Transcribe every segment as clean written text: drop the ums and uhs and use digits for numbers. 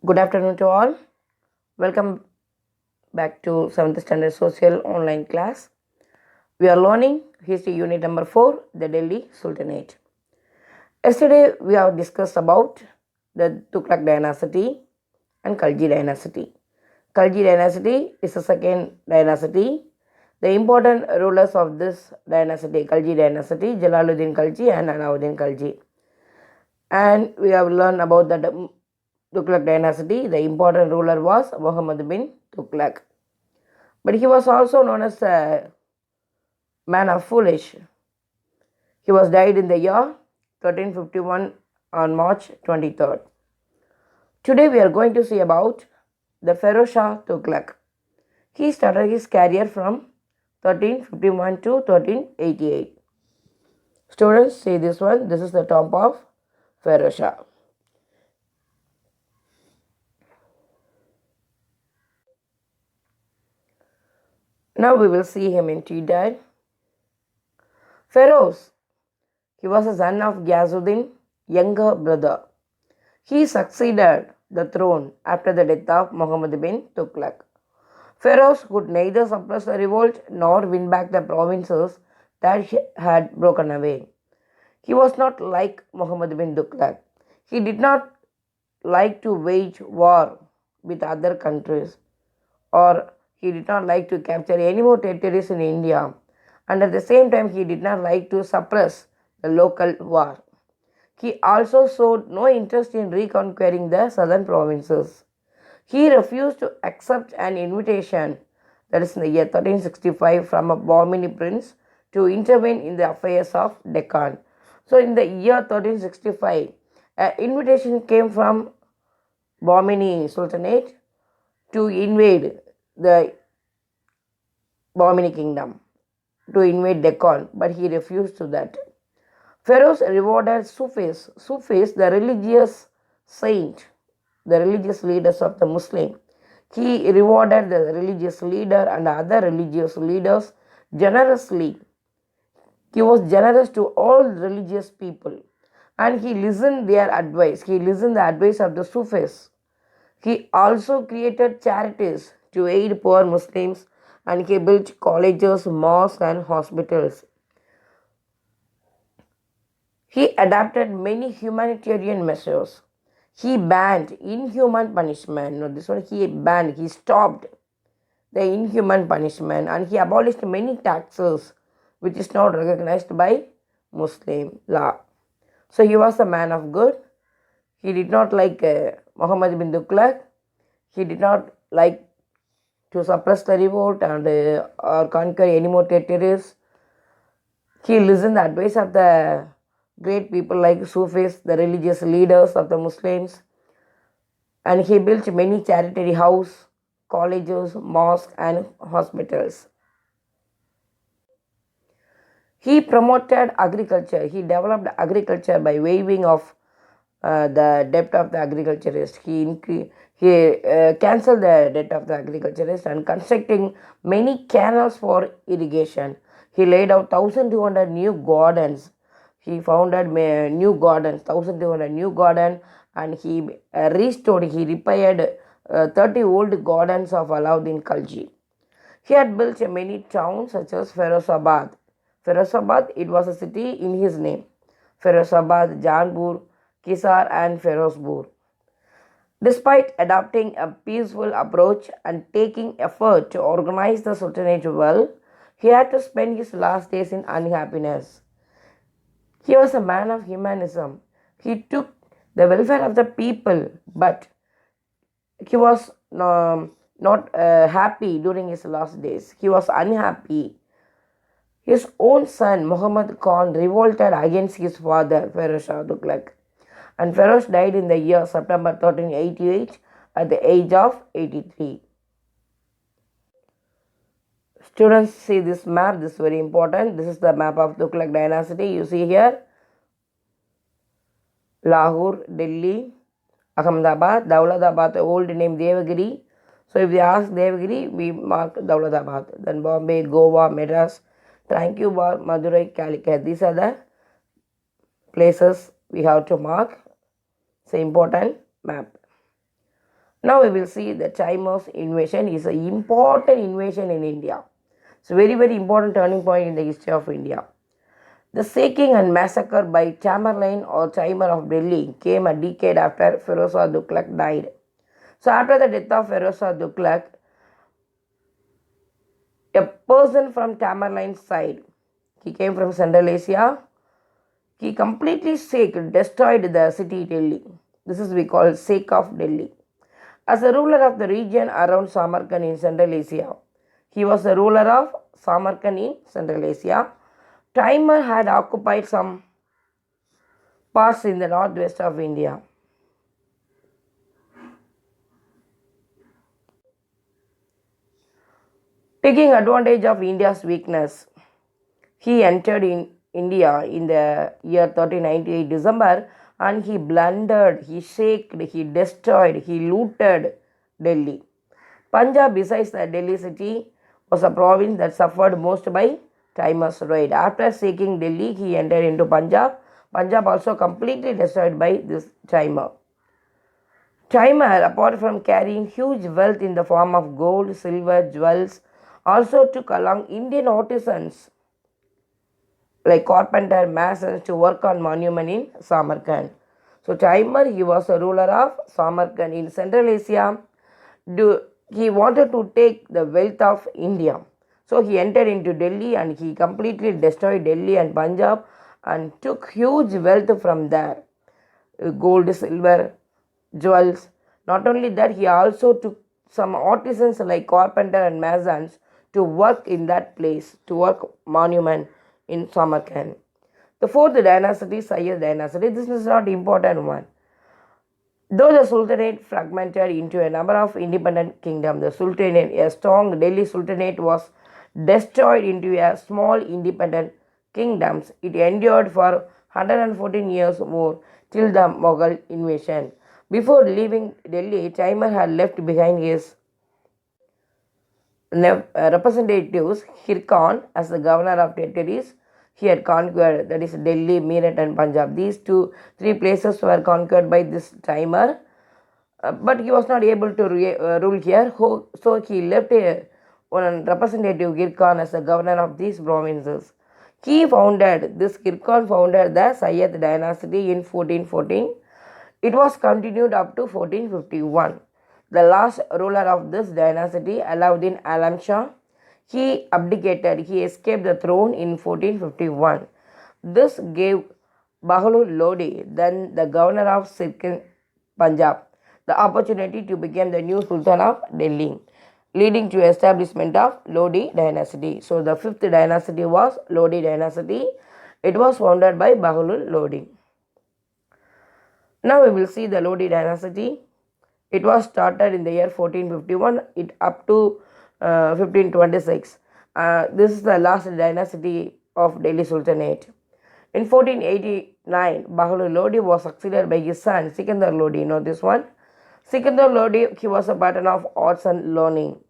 Good afternoon to all. Welcome back to 7th Standard Social online class. We are learning History Unit number 4, the Delhi Sultanate. Yesterday we have discussed about the Tughlaq dynasty and Khalji dynasty. Khalji dynasty is the second dynasty. The important rulers of this dynasty, Khalji dynasty, Jalaluddin Khalji and Alauddin Khalji. And we have learned about the Tughlaq dynasty. The important ruler was Muhammad bin Tughlaq. But he was also known as a man of foolish. He was died in the year 1351 on March 23rd. Today we are going to see about the Pharaoh Shah Tughlaq. He started his career from 1351 to 1388. Students, see this one. This is the tomb of Pharaoh Shah. Now we will see him in detail. Pharaohs. He was a son of Ghiyasuddin, younger brother. He succeeded the throne after the death of Muhammad bin Tughlaq. Pharaohs could neither suppress the revolt nor win back the provinces that had broken away. He was not like Muhammad bin Tughlaq. He did not like to wage war with other countries, or he did not like to capture any more territories in India, and at the same time he did not like to suppress the local war. He also showed no interest in reconquering the southern provinces. He refused to accept an invitation, that is in the year 1365, from a Bahmani prince to intervene in the affairs of Deccan. So in the year 1365, an invitation came from Bahmani Sultanate to invade the Bahmani kingdom, to invade Deccan, but he refused to that. Pharaohs rewarded Sufis. Sufis, the religious saint, the religious leaders of the Muslim. He rewarded the religious leader and other religious leaders generously. He was generous to all religious people, and he listened their advice. He listened the advice of the Sufis. He also created charities to aid poor Muslims, and he built colleges, mosques, and hospitals. He adopted many humanitarian measures. He banned inhuman punishment. No, this one he stopped the inhuman punishment, and he abolished many taxes which is not recognized by Muslim law. So he was a man of good. He did not like Muhammad bin Tughlaq. He did not like to suppress the revolt and or conquer any more territories. He listened the advice of the great people like Sufis, the religious leaders of the Muslims, and he built many charity houses, colleges, mosques, and hospitals. He promoted agriculture. He developed agriculture by waiving of the debt of the agriculturist. He cancelled the debt of the agriculturist and constructing many canals for irrigation. He laid out 1,200 new gardens. He founded new gardens, 1,200 new gardens, and he restored, he repaired 30 old gardens of Alauddin Khalji. He had built many towns such as Ferozabad. Ferozabad, it was a city in his name. Ferozabad, Janpur, Kisar, and Ferozpur. Despite adopting a peaceful approach and taking effort to organize the Sultanate well, he had to spend his last days in unhappiness. He was a man of humanism. He took the welfare of the people, but he was not happy during his last days. He was unhappy. His own son, Muhammad Khan, revolted against his father, Pharaoh Shah Tughlaq. And Pharaoh died in the year September 1388 at the age of 83. Students, see this map. This is very important. This is the map of Tughlaq dynasty. You see here Lahore, Delhi, Ahmedabad, Daulatabad, the old name Devagiri. So if they ask Devagiri, we mark Daulatabad. Then Bombay, Goa, Madras, Tranquebar, Madurai, Calicut. These are the places we have to mark. It's an important map. Now we will see the Timur's invasion is an important invasion in India. It's a very, very important turning point in the history of India. The sacking and massacre by Tamerlane or Timur of Delhi came a decade after Firozshah Tughlaq died. So after the death of Firozshah Tughlaq, a person from Tamerlane's side, he came from Central Asia, he completely sacked, destroyed the city Delhi. This is we call Sake of Delhi. As a ruler of the region around Samarkand in Central Asia, he was the ruler of Samarkand in Central Asia. Timur had occupied some parts in the northwest of India. Taking advantage of India's weakness, he entered in India in the year 1398 December, and he blundered, he shaked, he destroyed, he looted Delhi. Punjab, besides the Delhi city, was a province that suffered most by Timur's raid. After saking Delhi, he entered into Punjab. Punjab also completely destroyed by this Timur. Timur, apart from carrying huge wealth in the form of gold, silver, jewels, also took along Indian artisans like carpenter, masons to work on monument in Samarkand. So Timur, he was a ruler of Samarkand in Central Asia. He wanted to take the wealth of India. So he entered into Delhi and he completely destroyed Delhi and Punjab and took huge wealth from there. Gold, silver, jewels. Not only that, he also took some artisans like carpenter and masons to work in that place, to work monument in Samarkand. The fourth dynasty, Sayyid dynasty, this is not important one. Though the Sultanate fragmented into a number of independent kingdoms, the Sultanate, a strong Delhi Sultanate, was destroyed into a small independent kingdoms. It endured for 114 years more till the Mughal invasion. Before leaving Delhi, Timur had left behind his representatives Hirkan as the governor of territories he had conquered, that is Delhi, Meerut and Punjab. These three places were conquered by this Timur, but he was not able to rule here, so he left one representative Girkan as the governor of these provinces. Girkan founded the Sayyid dynasty in 1414. It was continued up to 1451. The last ruler of this dynasty, Alauddin Alam Shah, he abdicated, he escaped the throne in 1451. This gave Bahlul Lodi, then the governor of Sikkim, Punjab, the opportunity to become the new Sultan of Delhi, leading to establishment of Lodi dynasty. So the fifth dynasty was Lodi dynasty. It was founded by Bahlul Lodi. Now we will see the Lodi dynasty. It was started in the year 1451, it up to 1526. This is the last dynasty of Delhi Sultanate. In 1489, Bahlul Lodi was succeeded by his son Sikandar Lodi. You know this one? Sikandar Lodi, he was a pattern of arts and learning.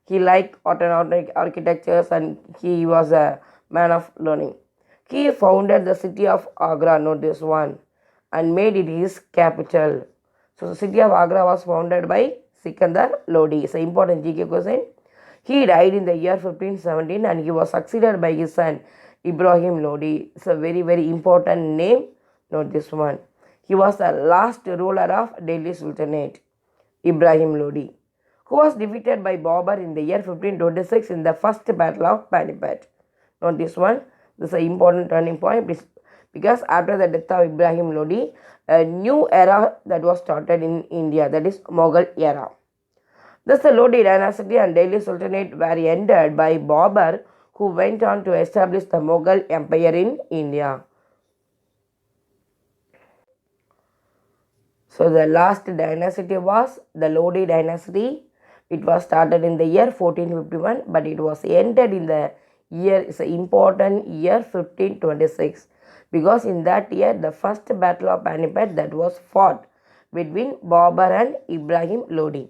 He liked art and architectures and he was a man of learning. He founded the city of Agra, note this one, and made it his capital. So the city of Agra was founded by Sikandar Lodi. It's an important GK question. He died in the year 1517 and he was succeeded by his son Ibrahim Lodi. It's a very, very important name. Note this one. He was the last ruler of Delhi Sultanate, Ibrahim Lodi, who was defeated by Babur in the year 1526 in the first battle of Panipat. Note this one. This is an important turning point because after the death of Ibrahim Lodi, a new era that was started in India, that is Mughal era. Thus the Lodi dynasty and Delhi Sultanate were ended by Babur, who went on to establish the Mughal Empire in India. So the last dynasty was the Lodi dynasty. It was started in the year 1451, but it was ended in the year, is an important year 1526. Because in that year, the first battle of Panipat that was fought between Babur and Ibrahim Lodi.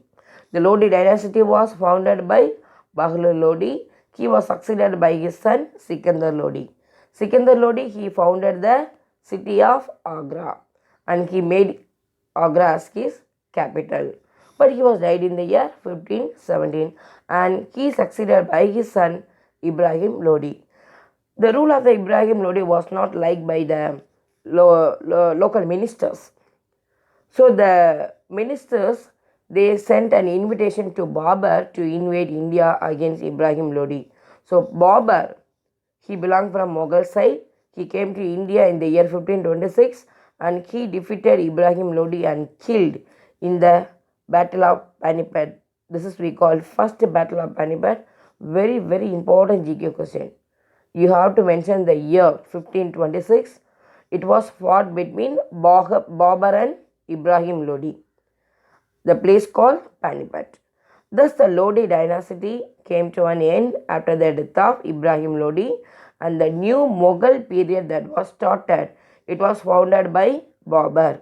The Lodi dynasty was founded by Bahlul Lodi. He was succeeded by his son Sikandar Lodi. Sikandar Lodi, he founded the city of Agra and he made Agra as his capital. but he was died in the year 1517, and he succeeded by his son Ibrahim Lodi. The rule of the Ibrahim Lodi was not liked by the local ministers. So the ministers, they sent an invitation to Babur to invade India against Ibrahim Lodi. So Babur, he belonged from Mughal side. He came to India in the year 1526 and he defeated Ibrahim Lodi and killed in the Battle of Panipat. This is we call first Battle of Panipat. Very, very important GK question. You have to mention the year 1526. It was fought between Babur and Ibrahim Lodi. The place called Panipat. Thus the Lodi dynasty came to an end after the death of Ibrahim Lodi, and the new Mughal period that was started, it was founded by Babur.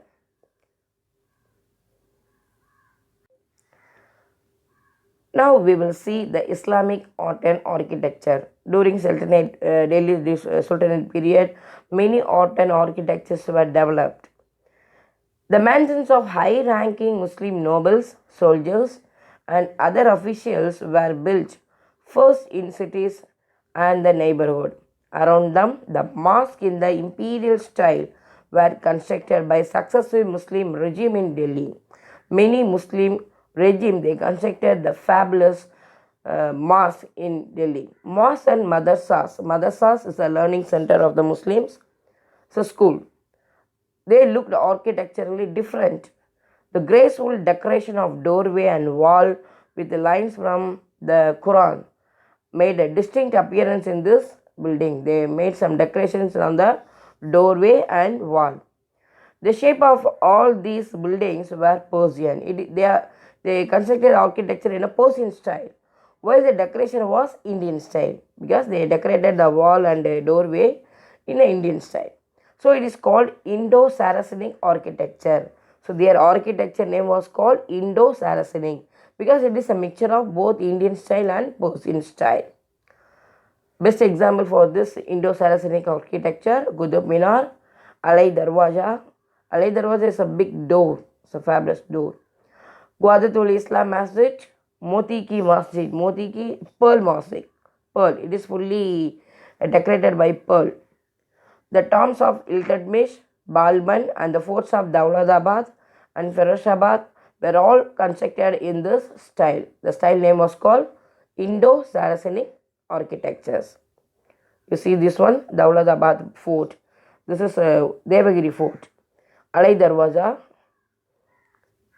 Now we will see the Islamic art and architecture. During Sultanate Delhi Sultanate period, many art and architectures were developed. The mansions of high-ranking Muslim nobles, soldiers, and other officials were built first in cities and the neighborhood. Around them, the mosques in the imperial style were constructed by successive Muslim regime in Delhi. Many Muslim regime, they constructed the fabulous mosque in Delhi. Mosque and madrasas. Madrasas is a learning center of the Muslims. So school. They looked architecturally different. The graceful decoration of doorway and wall with the lines from the Quran made a distinct appearance in this building. They made some decorations on the doorway and wall. The shape of all these buildings were Persian. They constructed architecture in a Persian style, while the decoration was Indian style, because they decorated the wall and the doorway in an Indian style. So it is called Indo-Saracenic architecture. So their architecture name was called Indo-Saracenic because it is a mixture of both Indian style and Persian style. Best example for this Indo-Saracenic architecture, Qutub Minar, Alai Darwaja. Alai Darwaja is a big door, it's a fabulous door. Quadatul Islam Masjid, Moti Ki Masjid, Moti Ki Pearl Masjid, pearl. It is fully decorated by pearl. The tombs of Iltutmish, Balban, and the forts of Dauladabad and Firozabad were all constructed in this style. The style name was called Indo-Saracenic architectures. You see this one, Dauladabad fort. This is Devagiri fort. Alai Darwaja.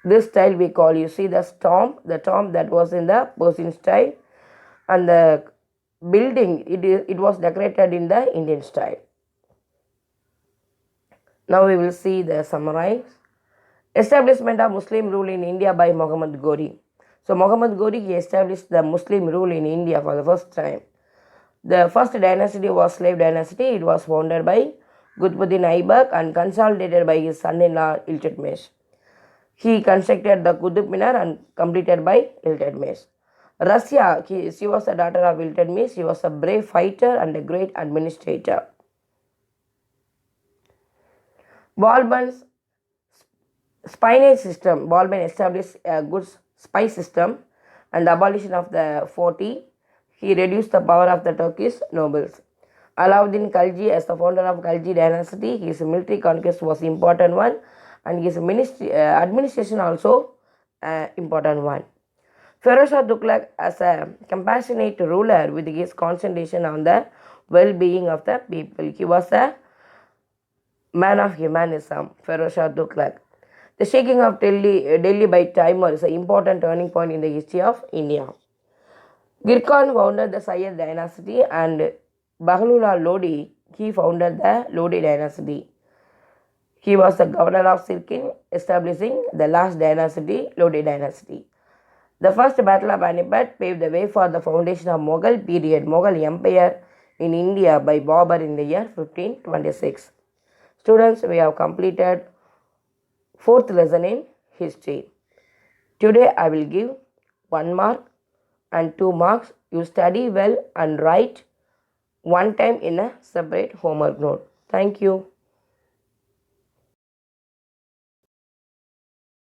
This style we call, you see the tomb that was in the Persian style, and the building, it was decorated in the Indian style. Now we will see the summarize. Establishment of Muslim rule in India by Muhammad Ghori. So Muhammad Ghori, he established the Muslim rule in India for the first time. The first dynasty was slave dynasty. It was founded by Qutbuddin Aibak and consolidated by his son-in-law Iltutmish. He constructed the Qutub Minar and completed by Iltutmish. Russia, she was the daughter of Iltutmish. She was a brave fighter and a great administrator. Balban's spinach system. Balban established a good spy system and the abolition of the 40. He reduced the power of the Turkish nobles. Alauddin Khalji, as the founder of Khalji dynasty, his military conquest was important one, and his administration also important one. Feroz Shah Tughlaq as a compassionate ruler with his concentration on the well-being of the people. He was a man of humanism, Feroz Shah Tughlaq. The shaking of Delhi by Timur is an important turning point in the history of India. Gir Khan founded the Sayyid dynasty, and Bahlullah Lodi, he founded the Lodi dynasty. He was the governor of Sirkin, establishing the last dynasty, Lodi dynasty. The first battle of Panipat paved the way for the foundation of Mughal period, Mughal Empire in India by Babur in the year 1526. Students, we have completed 4th lesson in history. Today I will give 1 mark and 2 marks. You study well and write one time in a separate homework note. Thank you.